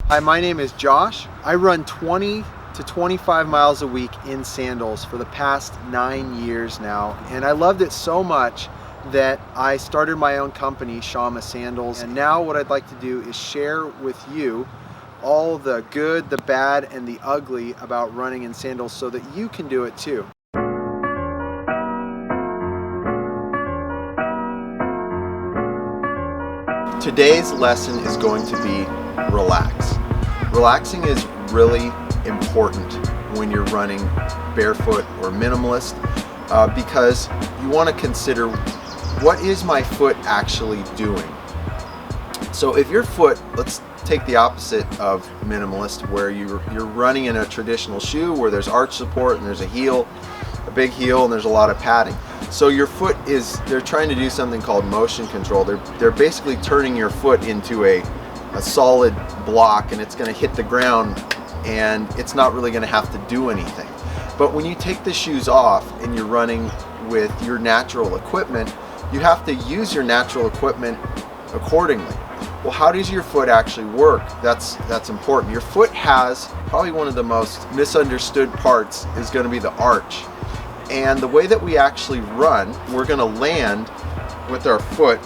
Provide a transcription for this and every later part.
Hi, my name is Josh. I run 20 to 25 miles a week in sandals for the past 9 years now, and I loved it so much that I started my own company, Shamma Sandals. And now what I'd like to do is share with you all the good, the bad, and the ugly about running in sandals so that you can do it too. Today's lesson is going to be relax. Relaxing is really important when you're running barefoot or minimalist because you want to consider, what is my foot actually doing? So if your foot, let's take the opposite of minimalist, where you're running in a traditional shoe where there's arch support and there's a heel, a big heel, and there's a lot of padding. So your foot they're trying to do something called motion control. They're basically turning your foot into a solid block, and it's going to hit the ground and it's not really going to have to do anything. But when you take the shoes off and you're running with your natural equipment, you have to use your natural equipment accordingly. Well, how does your foot actually work? That's important. Your foot has probably one of the most misunderstood parts is going to be the arch. And the way that we actually run, we're going to land with our foot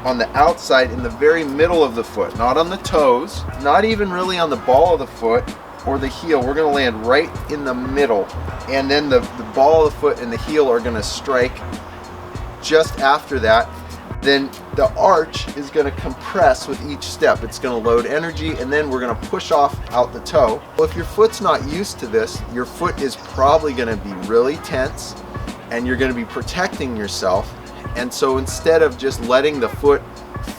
on the outside in the very middle of the foot, not on the toes, not even really on the ball of the foot or the heel. We're going to land right in the middle, and then the ball of the foot and the heel are going to strike just after that. Then the arch is going to compress with each step. It's going to load energy, and then we're going to push off out the toe. Well, if your foot's not used to this, your foot is probably going to be really tense, and you're going to be protecting yourself. And so instead of just letting the foot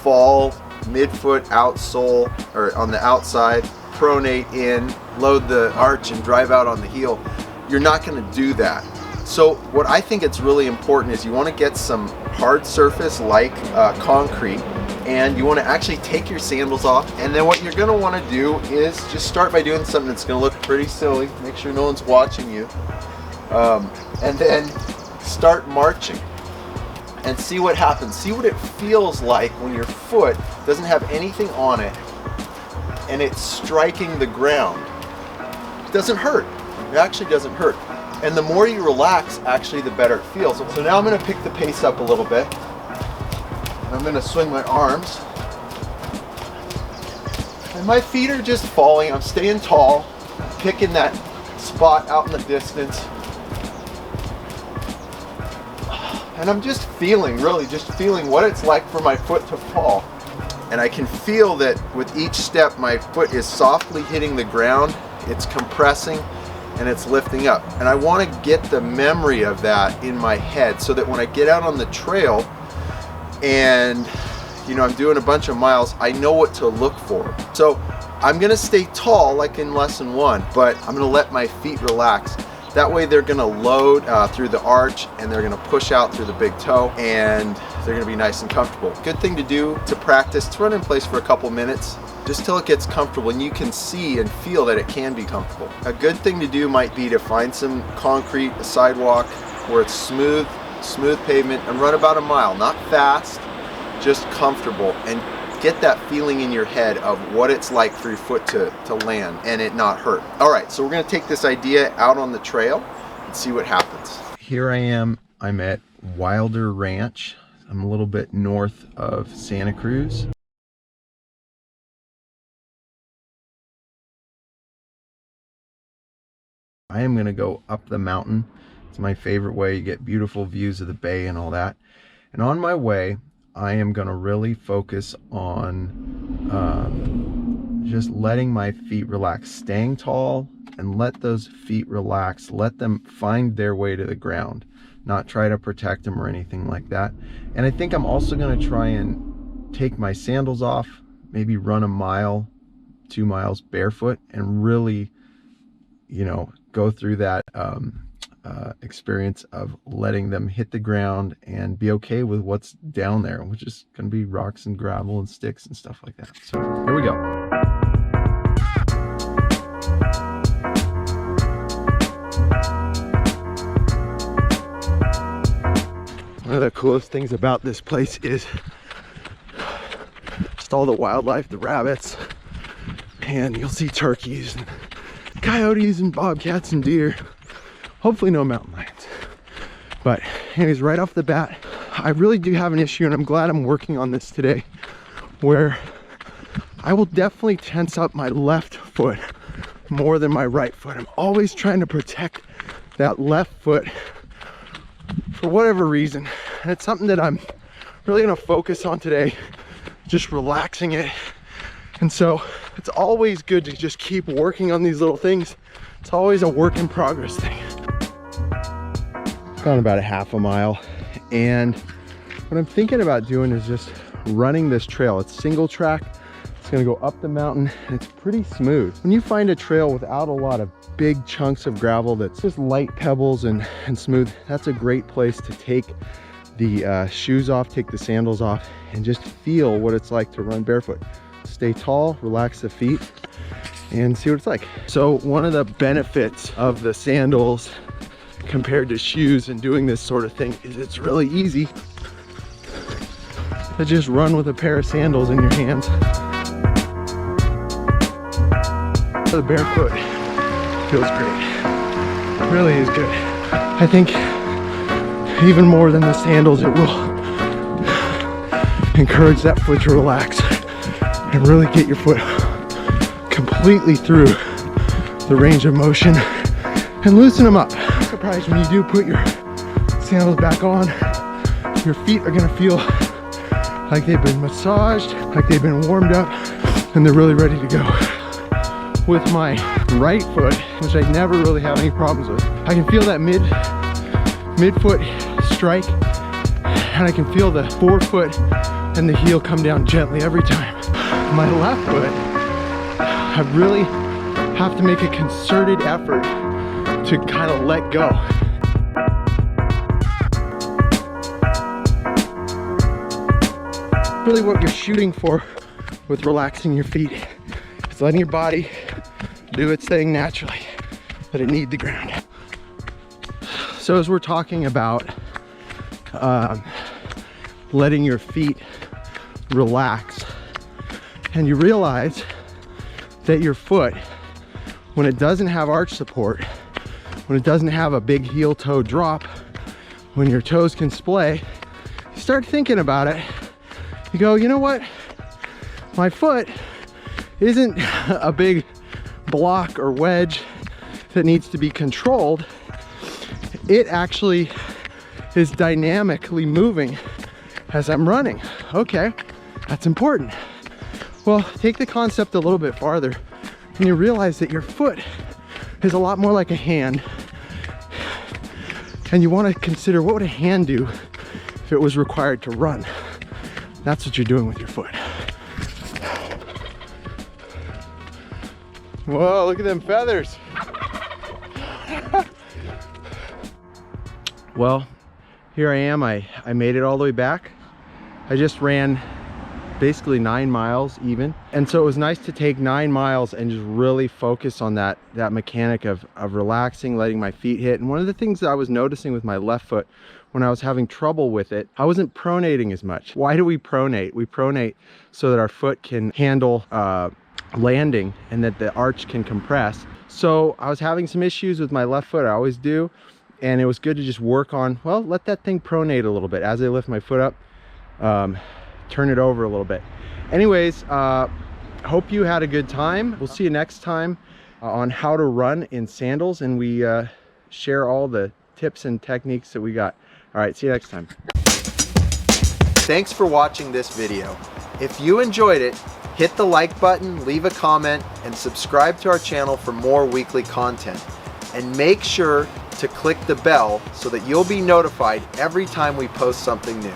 fall midfoot outsole or on the outside, pronate in, load the arch and drive out on the heel, you're not going to do that. So what I think it's really important is you want to get some hard surface like concrete, and you want to actually take your sandals off. And then what you're going to want to do is just start by doing something that's going to look pretty silly. Make sure no one's watching you. And then start marching and see what happens. See what it feels like when your foot doesn't have anything on it and it's striking the ground. It doesn't hurt. It actually doesn't hurt. And the more you relax, actually, the better it feels. So now I'm going to pick the pace up a little bit. And I'm going to swing my arms. And my feet are just falling. I'm staying tall, picking that spot out in the distance. And I'm just feeling what it's like for my foot to fall. And I can feel that with each step, my foot is softly hitting the ground, it's compressing, and it's lifting up. And I want to get the memory of that in my head so that when I get out on the trail and I'm doing a bunch of miles, I know what to look for. So I'm going to stay tall like in lesson 1, but I'm going to let my feet relax. That way they're going to load through the arch, and they're going to push out through the big toe, and they're going to be nice and comfortable. Good thing to do to practice, to run in place for a couple minutes just till it gets comfortable and you can see and feel that it can be comfortable. A good thing to do might be to find some concrete, a sidewalk where it's smooth pavement, and run about a mile. Not fast, just comfortable, and get that feeling in your head of what it's like for your foot to land and it not hurt. All right, so we're going to take this idea out on the trail and see what happens. Here I am. I'm at Wilder Ranch. I'm a little bit north of Santa Cruz. I am going to go up the mountain. It's my favorite way. You get beautiful views of the bay and all that. And on my way, I am going to really focus on just letting my feet relax, staying tall, and let those feet relax. Let them find their way to the ground, not try to protect them or anything like that. And I think I'm also going to try and take my sandals off, maybe run a mile, 2 miles barefoot, and really, go through that experience of letting them hit the ground and be okay with what's down there, which is going to be rocks and gravel and sticks and stuff like that. So here we go. One of the coolest things about this place is just all the wildlife, the rabbits, and you'll see turkeys and coyotes and bobcats and deer. Hopefully no mountain lions. But anyways, right off the bat, I really do have an issue, and I'm glad I'm working on this today, where I will definitely tense up my left foot more than my right foot. I'm always trying to protect that left foot for whatever reason. And it's something that I'm really gonna focus on today, just relaxing it. And so it's always good to just keep working on these little things. It's always a work in progress thing. Gone about a half a mile, and what I'm thinking about doing is just running this trail. It's single track. It's gonna go up the mountain, and it's pretty smooth. When you find a trail without a lot of big chunks of gravel that's just light pebbles and smooth, that's a great place to take the shoes off, take the sandals off, and just feel what it's like to run barefoot. Stay tall, relax the feet, and see what it's like. So one of the benefits of the sandals compared to shoes and doing this sort of thing is it's really easy to just run with a pair of sandals in your hands. The barefoot feels great. It really is good. I think even more than the sandals, it will encourage that foot to relax and really get your foot completely through the range of motion and loosen them up. I'm surprised when you do put your sandals back on, your feet are gonna feel like they've been massaged, like they've been warmed up, and they're really ready to go. With my right foot, which I never really have any problems with, I can feel that mid-foot strike, and I can feel the forefoot and the heel come down gently every time. My left foot, I really have to make a concerted effort to kind of let go. Really what you're shooting for with relaxing your feet is letting your body do its thing naturally, let it need the ground. So as we're talking about letting your feet relax, and you realize that your foot, when it doesn't have arch support, when it doesn't have a big heel toe drop, when your toes can splay, you start thinking about it. You go, you know what? My foot isn't a big block or wedge that needs to be controlled. It actually is dynamically moving as I'm running. Okay, that's important. Well, take the concept a little bit farther, and you realize that your foot is a lot more like a hand. And you want to consider, what would a hand do if it was required to run? That's what you're doing with your foot. Whoa, look at them feathers. Well, here I am. I made it all the way back. I just ran basically 9 miles even. And so it was nice to take 9 miles and just really focus on that mechanic of relaxing, letting my feet hit. And one of the things that I was noticing with my left foot when I was having trouble with it, I wasn't pronating as much. Why do we pronate? We pronate so that our foot can handle landing and that the arch can compress. So I was having some issues with my left foot, I always do. And it was good to just work on, well, let that thing pronate a little bit. As I lift my foot up, turn it over a little bit. Anyways, hope you had a good time. We'll see you next time on how to run in sandals, and we share all the tips and techniques that we got. All right, see you next time. Thanks for watching this video. If you enjoyed it, hit the like button, leave a comment, and subscribe to our channel for more weekly content. And make sure to click the bell so that you'll be notified every time we post something new.